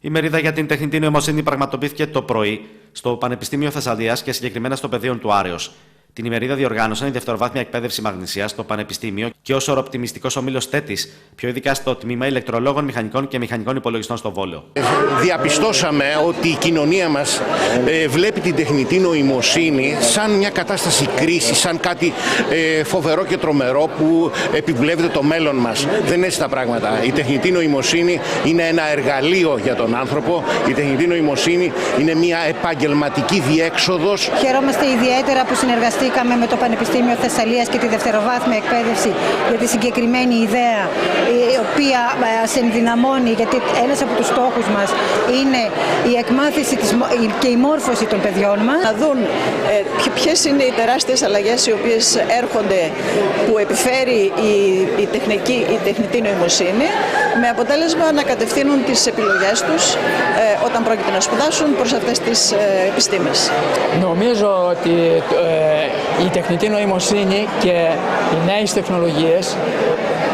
Η μερίδα για την τεχνητή νοημοσύνη πραγματοποιήθηκε το πρωί στο Πανεπιστήμιο Θεσσαλίας και συγκεκριμένα στο πεδίο του Άρεως. Την ημερίδα διοργάνωσαν η δευτεροβάθμια εκπαίδευση Μαγνησίας στο Πανεπιστήμιο και ο Σωροπτιμιστικός Ομίλος Τέτης, πιο ειδικά στο τμήμα ηλεκτρολόγων, μηχανικών και μηχανικών υπολογιστών στο Βόλο. Διαπιστώσαμε ότι η κοινωνία μας βλέπει την τεχνητή νοημοσύνη σαν μια κατάσταση κρίσης, σαν κάτι φοβερό και τρομερό που επιβλέπεται το μέλλον μας. Δεν είναι έτσι τα πράγματα. Η τεχνητή νοημοσύνη είναι ένα εργαλείο για τον άνθρωπο. Η τεχνητή νοημοσύνη είναι μια επαγγελματική διέξοδος. Χαιρόμαστε ιδιαίτερα που συνεργαστήκαμε με το Πανεπιστήμιο Θεσσαλίας και τη δευτεροβάθμια εκπαίδευση για τη συγκεκριμένη ιδέα, η οποία σε ενδυναμώνει, γιατί ένας από τους στόχους μας είναι η εκμάθηση και η μόρφωση των παιδιών μας. Να δουν ποιες είναι οι τεράστιες αλλαγές οι οποίες έρχονται, που επιφέρει η τεχνητή νοημοσύνη, με αποτέλεσμα να κατευθύνουν τις επιλογές τους όταν πρόκειται να σπουδάσουν προς αυτές τις επιστήμες. Νομίζω ότι η τεχνητή νοημοσύνη και οι νέες τεχνολογίες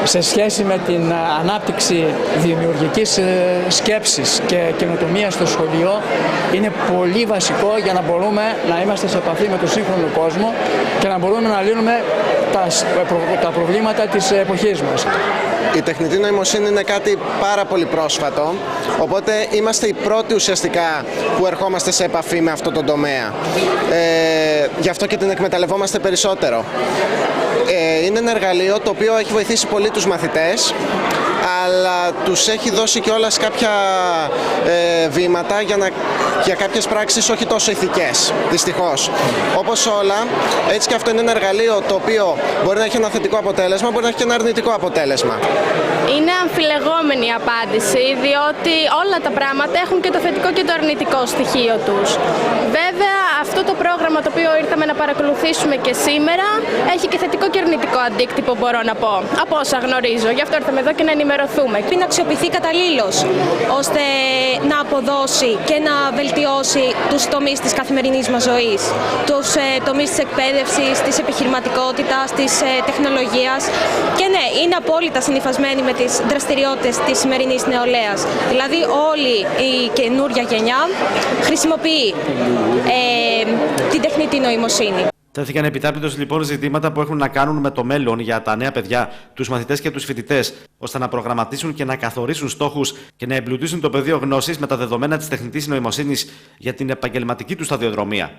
σε σχέση με την ανάπτυξη δημιουργικής σκέψης και καινοτομίας στο σχολείο είναι πολύ βασικό για να μπορούμε να είμαστε σε επαφή με τον σύγχρονο κόσμο και να μπορούμε να λύνουμε τα προβλήματα της εποχής μας. Η τεχνητή νοημοσύνη είναι κάτι πάρα πολύ πρόσφατο, οπότε είμαστε οι πρώτοι ουσιαστικά που ερχόμαστε σε επαφή με αυτό το τομέα. Γι' αυτό και την εκμεταλλευόμαστε περισσότερο. Είναι ένα εργαλείο το οποίο έχει βοηθήσει πολύ τους μαθητές, αλλά τους έχει δώσει κιόλας κάποια βήματα για κάποιες πράξεις όχι τόσο ηθικές, δυστυχώς. Όπως όλα, έτσι και αυτό είναι ένα εργαλείο το οποίο μπορεί να έχει ένα θετικό αποτέλεσμα, μπορεί να έχει και ένα αρνητικό αποτέλεσμα. Είναι αμφιλεγόμενη η απάντηση, διότι όλα τα πράγματα έχουν και το θετικό και το αρνητικό στοιχείο τους. Βέβαια, αυτό το πρόγραμμα το οποίο ήρθαμε να παρακολουθήσουμε και σήμερα έχει και θετικό και αρνητικό αντίκτυπο, μπορώ να πω, από όσα γνωρίζω. Γι' αυτό ήρθαμε εδώ και να ενημερωθούμε. Πρέπει να αξιοποιηθεί καταλήλως, ώστε να αποδώσει και να βελτιώσει τους τομείς της καθημερινής μας ζωής, τους τομείς της εκπαίδευσης, της επιχειρηματικότητας, της τεχνολογίας. Και ναι, είναι απόλυτα συνυφασμένη με τις δραστηριότητες της σημερινής νεολαίας. Δηλαδή όλη η καινούρια γενιά χρησιμοποιεί την τεχνητή νοημοσύνη. Τέθηκαν επιτάπητος λοιπόν ζητήματα που έχουν να κάνουν με το μέλλον για τα νέα παιδιά, τους μαθητές και τους φοιτητές, ώστε να προγραμματίσουν και να καθορίσουν στόχους και να εμπλουτίσουν το πεδίο γνώσης με τα δεδομένα της τεχνητής νοημοσύνης για την επαγγελματική του σταδιοδρομία.